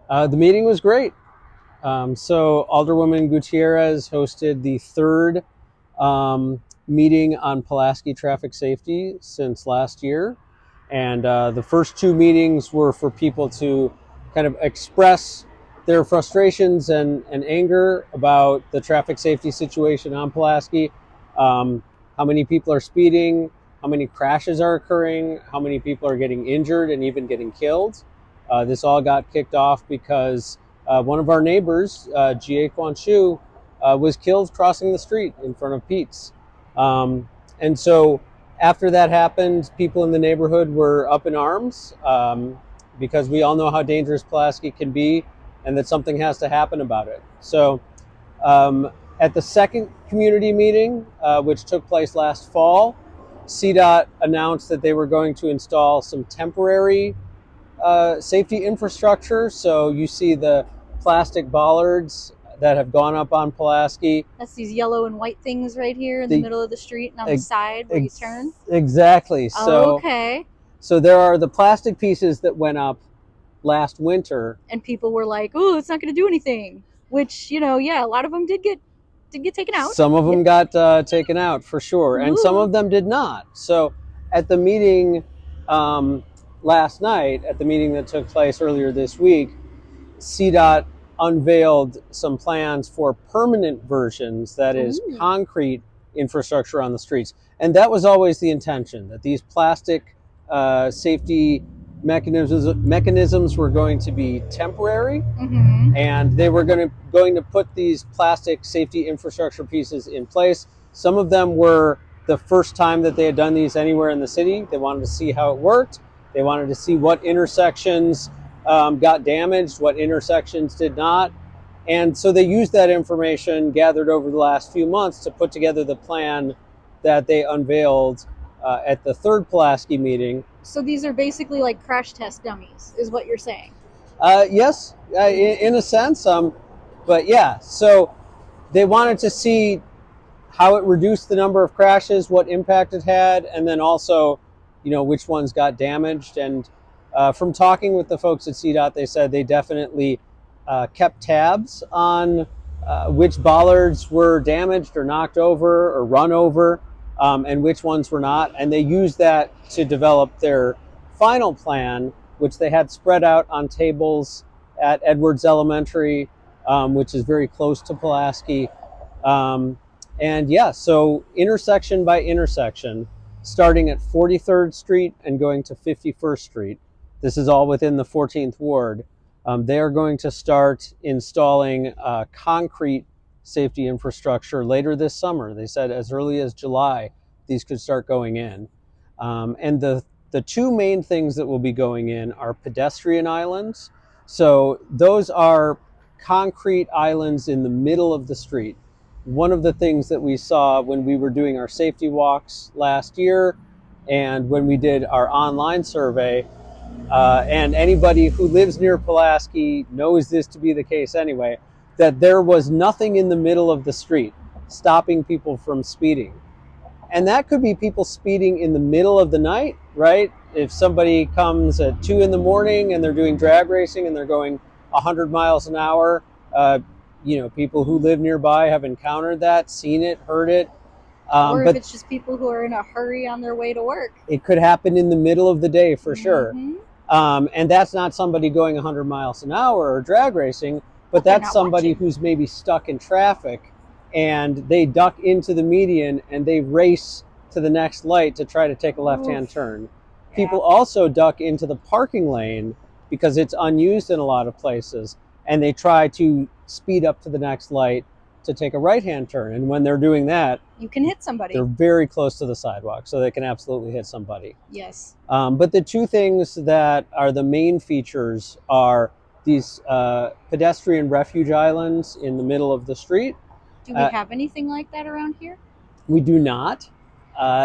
The meeting was great. So Alderwoman Gutierrez hosted the third meeting on Pulaski traffic safety since last year. And the first two meetings were for people to kind of express their frustrations and anger about the traffic safety situation on Pulaski. How many people are speeding, how many crashes are occurring, how many people are getting injured and even getting killed. This all got kicked off because one of our neighbors, G.A. Quan Chu, was killed crossing the street in front of Pete's. And so after that happened, people in the neighborhood were up in arms because we all know how dangerous Pulaski can be and that something has to happen about it. So at the second community meeting, which took place last fall, CDOT announced that they were going to install some temporary safety infrastructure. So you see the plastic bollards that have gone up on Pulaski. That's these yellow and white things right here in the middle of the street and on the side where you turn. Exactly. Oh, okay. So there are the plastic pieces that went up last winter. And people were like, "Oh, it's not going to do anything." Which, yeah, a lot of them did get taken out. Some of them got taken out for sure, and some of them did not. So at the meeting last night, at the meeting that took place earlier this week, CDOT unveiled some plans for permanent versions, that is concrete infrastructure on the streets. And that was always the intention, that these plastic safety mechanisms were going to be temporary, and they were going to put these plastic safety infrastructure pieces in place. Some of them were the first time that they had done these anywhere in the city. They wanted to see how it worked. They wanted to see what intersections got damaged, what intersections did not. And so they used that information gathered over the last few months to put together the plan that they unveiled at the third Pulaski meeting. So these are basically like crash test dummies, is what you're saying? Yes, in a sense. But yeah, so they wanted to see how it reduced the number of crashes, what impact it had, and then also, which ones got damaged. And from talking with the folks at CDOT, they said they definitely kept tabs on which bollards were damaged or knocked over or run over, and which ones were not. And they used that to develop their final plan, which they had spread out on tables at Edwards Elementary, which is very close to Pulaski. And yeah, so intersection by intersection, starting at 43rd Street and going to 51st Street. This is all within the 14th Ward. They are going to start installing concrete safety infrastructure later this summer. They said as early as July, these could start going in. And the two main things that will be going in are pedestrian islands. So those are concrete islands in the middle of the street. One of the things that we saw when we were doing our safety walks last year and when we did our online survey, and anybody who lives near Pulaski knows this to be the case anyway, that there was nothing in the middle of the street stopping people from speeding. And that could be people speeding in the middle of the night, right? If somebody comes at 2 in the morning and they're doing drag racing and they're going 100 miles an hour, people who live nearby have encountered that, seen it, heard it. Or if it's just people who are in a hurry on their way to work. It could happen in the middle of the day for sure. And that's not somebody going 100 miles an hour or drag racing, but that's somebody who's maybe stuck in traffic and they duck into the median and they race to the next light to try to take a left-hand turn. People also duck into the parking lane because it's unused in a lot of places, and they try to speed up to the next light to take a right-hand turn. And when they're doing that, you can hit somebody. They're very close to the sidewalk, so they can absolutely hit somebody. Yes. But the two things that are the main features are these pedestrian refuge islands in the middle of the street. Do we have anything like that around here? We do not.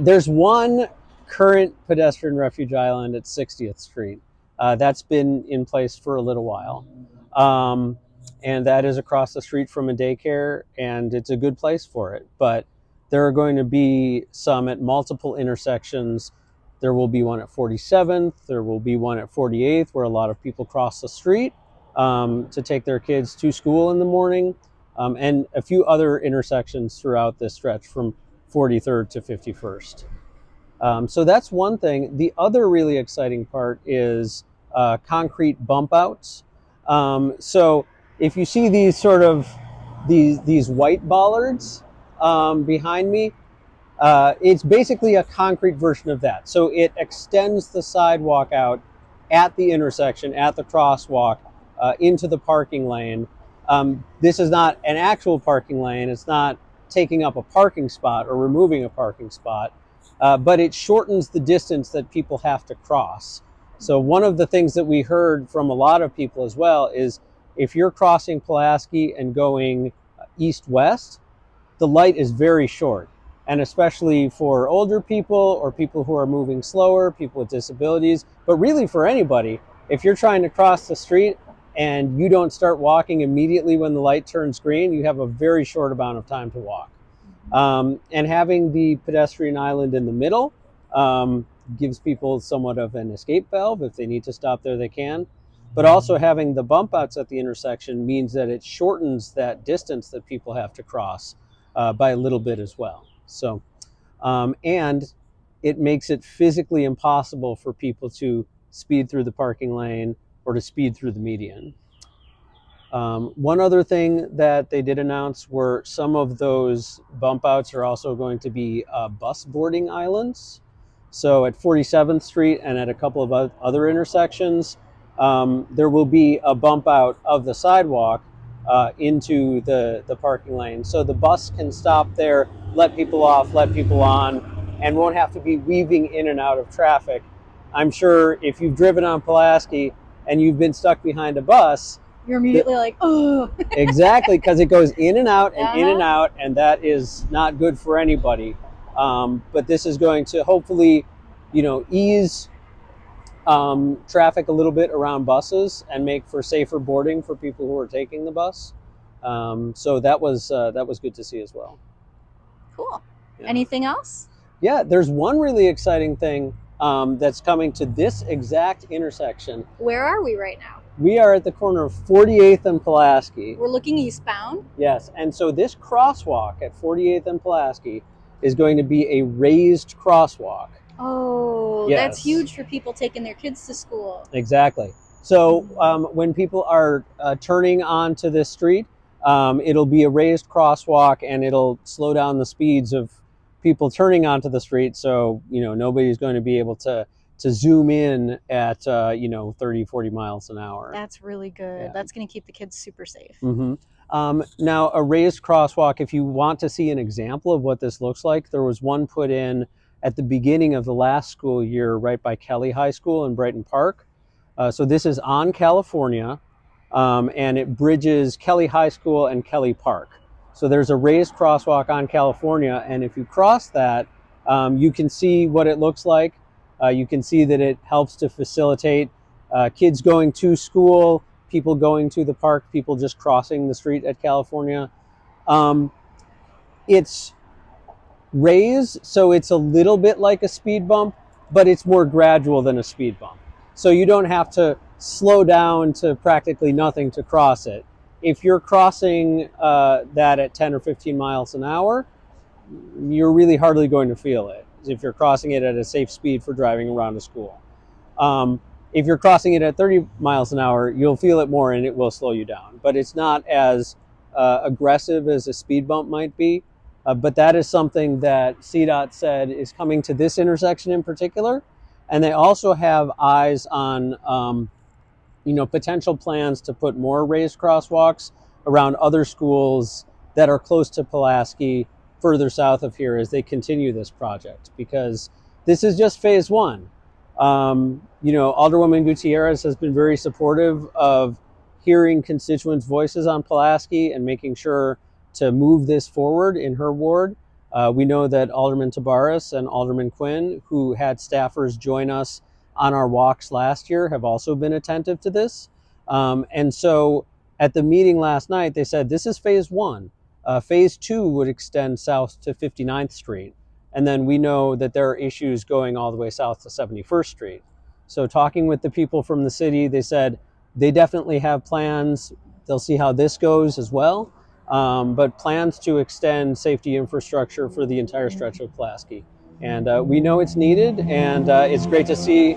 There's one current pedestrian refuge island at 60th Street. That's been in place for a little while. And that is across the street from a daycare, and it's a good place for it. But there are going to be some at multiple intersections. There will be one at 47th. There will be one at 48th where a lot of people cross the street. to take their kids to school in the morning, and a few other intersections throughout this stretch from 43rd to 51st. So that's one thing. The other really exciting part is concrete bump outs. So if you see these sort of these white bollards behind me, it's basically a concrete version of that. So it extends the sidewalk out at the intersection, at the crosswalk, into the parking lane. This is not an actual parking lane. It's not taking up a parking spot or removing a parking spot, but it shortens the distance that people have to cross. So one of the things that we heard from a lot of people as well is if you're crossing Pulaski and going east-west, the light is very short. And especially for older people or people who are moving slower, people with disabilities, but really for anybody, if you're trying to cross the street and you don't start walking immediately when the light turns green, you have a very short amount of time to walk. And having the pedestrian island in the middle gives people somewhat of an escape valve. If they need to stop there, they can. But also having the bump outs at the intersection means that it shortens that distance that people have to cross by a little bit as well. So, and it makes it physically impossible for people to speed through the parking lane or to speed through the median. One other thing that they did announce were some of those bump outs are also going to be bus boarding islands. So at 47th Street and at a couple of other intersections, there will be a bump out of the sidewalk into the parking lane. So the bus can stop there, let people off, let people on, and won't have to be weaving in and out of traffic. I'm sure if you've driven on Pulaski and you've been stuck behind a bus, You're immediately like, oh. exactly, because it goes in and out and in and out, and that is not good for anybody. But this is going to hopefully, ease traffic a little bit around buses and make for safer boarding for people who are taking the bus. So that was good to see as well. Cool. Yeah. Anything else? Yeah, there's one really exciting thing that's coming to this exact intersection. Where are we right now? We are at the corner of 48th and Pulaski. We're looking eastbound? Yes, and so this crosswalk at 48th and Pulaski is going to be a raised crosswalk. Oh, yes. That's huge for people taking their kids to school. Exactly. So when people are turning onto this street, it'll be a raised crosswalk and it'll slow down the speeds of people turning onto the street. So, nobody's going to be able to zoom in at, 30, 40 miles an hour. That's really good. Yeah. That's going to keep the kids super safe. Mm-hmm. Now, a raised crosswalk, if you want to see an example of what this looks like, there was one put in at the beginning of the last school year right by Kelly High School in Brighton Park. So this is on California, and it bridges Kelly High School and Kelly Park. So there's a raised crosswalk on California, and if you cross that, you can see what it looks like. You can see that it helps to facilitate kids going to school, people going to the park, people just crossing the street at California. It's raised, so it's a little bit like a speed bump, but it's more gradual than a speed bump. So you don't have to slow down to practically nothing to cross it. If you're crossing that at 10 or 15 miles an hour, you're really hardly going to feel it if you're crossing it at a safe speed for driving around a school. If you're crossing it at 30 miles an hour, you'll feel it more and it will slow you down. But it's not as aggressive as a speed bump might be. But that is something that CDOT said is coming to this intersection in particular. And they also have eyes on potential plans to put more raised crosswalks around other schools that are close to Pulaski further south of here as they continue this project, because this is just phase one. Alderwoman Gutierrez has been very supportive of hearing constituents' voices on Pulaski and making sure to move this forward in her ward. We know that Alderman Tabares and Alderman Quinn, who had staffers join us on our walks last year, have also been attentive to this. And so at the meeting last night, they said this is phase one. Phase two would extend south to 59th Street. And then we know that there are issues going all the way south to 71st Street. So talking with the people from the city, they said they definitely have plans. They'll see how this goes as well, but plans to extend safety infrastructure for the entire stretch of Pulaski. And we know it's needed, and it's great to see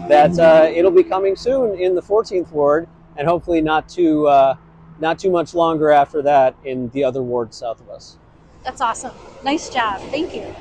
that it'll be coming soon in the 14th ward, and hopefully not too much longer after that in the other wards south of us. That's awesome. Nice job. Thank you.